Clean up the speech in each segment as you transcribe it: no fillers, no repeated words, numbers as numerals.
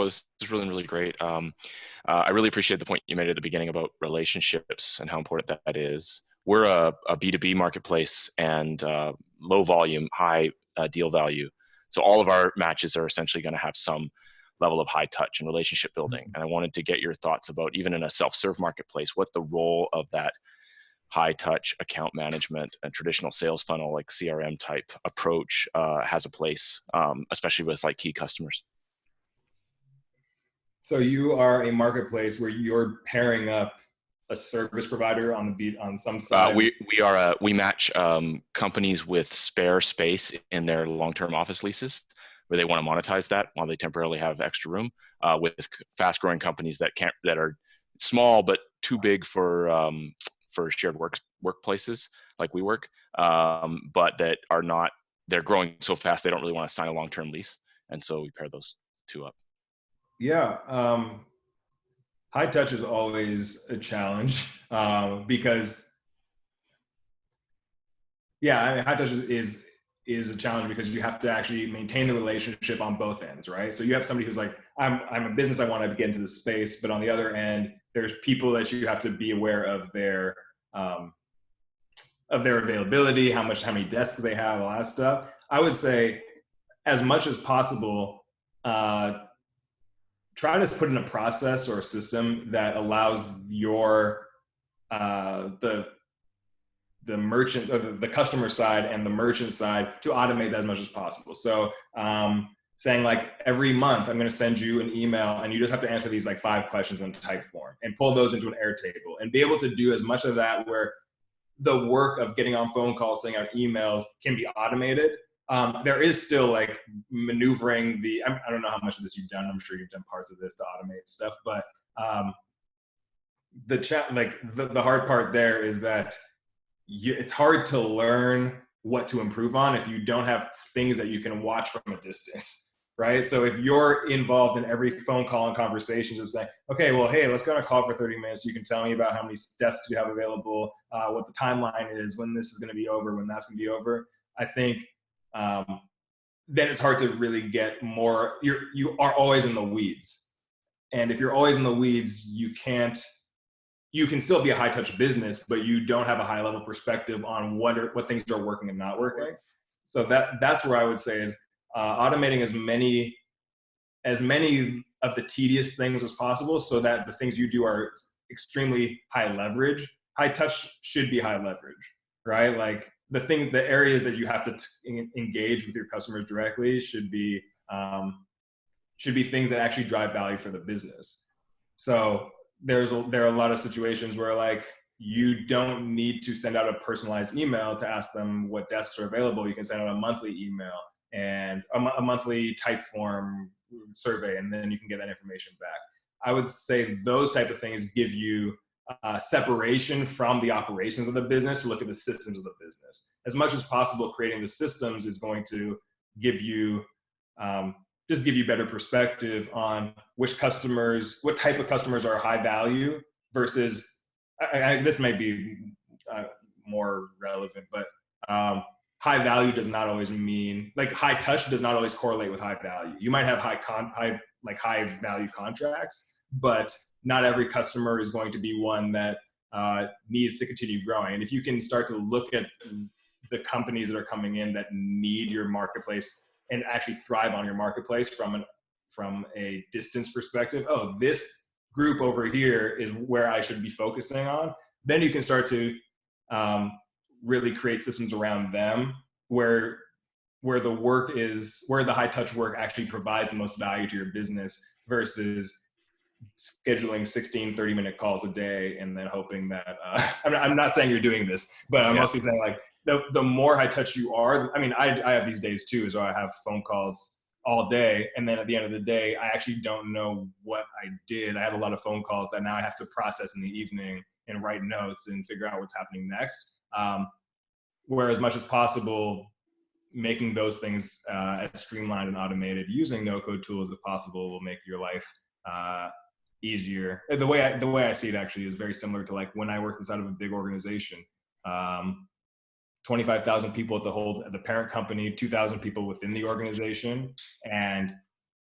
this is really, really great. I really appreciate the point you made at the beginning about relationships and how important that is. We're a B2B marketplace and low volume, high deal value. So all of our matches are essentially going to have some level of high touch and relationship building. And I wanted to get your thoughts about, even in a self-serve marketplace, what the role of that high touch account management and traditional sales funnel, like CRM type approach, has a place, especially with like key customers. So you are a marketplace where you're pairing up a service provider on the beat on some side. We match companies with spare space in their long-term office leases, where they want to monetize that while they temporarily have extra room, with fast-growing companies that are small but too big for shared workplaces like WeWork, but that are not. They're growing so fast they don't really want to sign a long-term lease, and so we pair those two up. Yeah. High touch is always a challenge because, yeah, I mean, high touch is a challenge because you have to actually maintain the relationship on both ends, right? So you have somebody who's like, I'm a business, I want to get into the space, but on the other end, there's people that you have to be aware of their availability, how many desks they have, all that stuff. I would say, as much as possible, try to put in a process or a system that allows your the merchant or the customer side and the merchant side to automate that as much as possible. So saying like, every month I'm going to send you an email and you just have to answer these like 5 questions in type form and pull those into an Airtable and be able to do as much of that where the work of getting on phone calls, sending out emails can be automated. There is still like maneuvering I don't know how much of this you've done. I'm sure you've done parts of this to automate stuff, but the hard part there is that it's hard to learn what to improve on if you don't have things that you can watch from a distance, right? So if you're involved in every phone call and conversations of saying, okay, well, hey, let's go on a call for 30 minutes. You can tell me about how many desks you have available, what the timeline is, when this is going to be over, when that's going to be over. I think then it's hard to really get more. You are always in the weeds, and if you're always in the weeds, you can still be a high touch business, but you don't have a high level perspective on what things are working and not working. So that's where I would say is automating as many of the tedious things as possible, so that the things you do are extremely high leverage. High touch should be high leverage, right? Like the areas that you have to engage with your customers directly should be things that actually drive value for the business. So there are a lot of situations where like you don't need to send out a personalized email to ask them what desks are available. You can send out a monthly email and a monthly type form survey, and then you can get that information back. I would say those type of things give you separation from the operations of the business to look at the systems of the business. As much as possible, creating the systems is going to give you just give you better perspective on what type of customers are high value versus, this might be more relevant, but high value does not always mean, like high touch does not always correlate with high value. You might have high value contracts, but not every customer is going to be one that needs to continue growing. And if you can start to look at the companies that are coming in that need your marketplace and actually thrive on your marketplace from a distance perspective, oh, this group over here is where I should be focusing on, then you can start to really create systems around them where the high touch work actually provides the most value to your business versus scheduling 16 30-minute calls a day and then hoping that I'm not saying you're doing this, but I'm mostly saying like the more high touch you are, I mean, I have these days too, so I have phone calls all day, and then at the end of the day, I actually don't know what I did. I have a lot of phone calls that now I have to process in the evening and write notes and figure out what's happening next. Where as much as possible, making those things as streamlined and automated using no-code tools if possible will make your life easier. The way I see it actually is very similar to like when I worked inside of a big organization. 25,000 people at the parent company, 2,000 people within the organization. And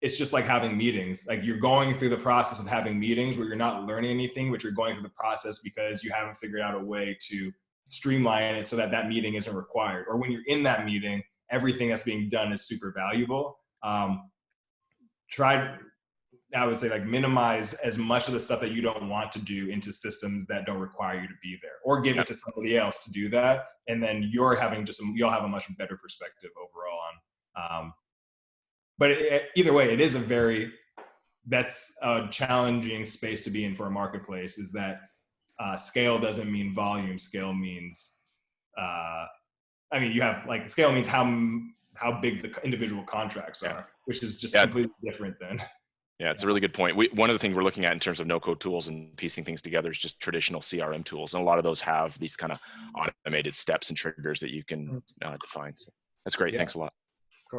it's just like having meetings. Like you're going through the process of having meetings where you're not learning anything, but you're going through the process because you haven't figured out a way to streamline it so that that meeting isn't required. Or when you're in that meeting, everything that's being done is super valuable. Try, I would say, like minimize as much of the stuff that you don't want to do into systems that don't require you to be there, or give it to somebody else to do that. And then you'll have a much better perspective overall on, but either way, it is that's a challenging space to be in for a marketplace, is that scale doesn't mean volume. Scale means, you have like scale means how big the individual contracts are, which is just completely different than. Yeah, it's a really good point. One of the things we're looking at in terms of no-code tools and piecing things together is just traditional CRM tools. And a lot of those have these kind of automated steps and triggers that you can define. So that's great. Thanks a lot.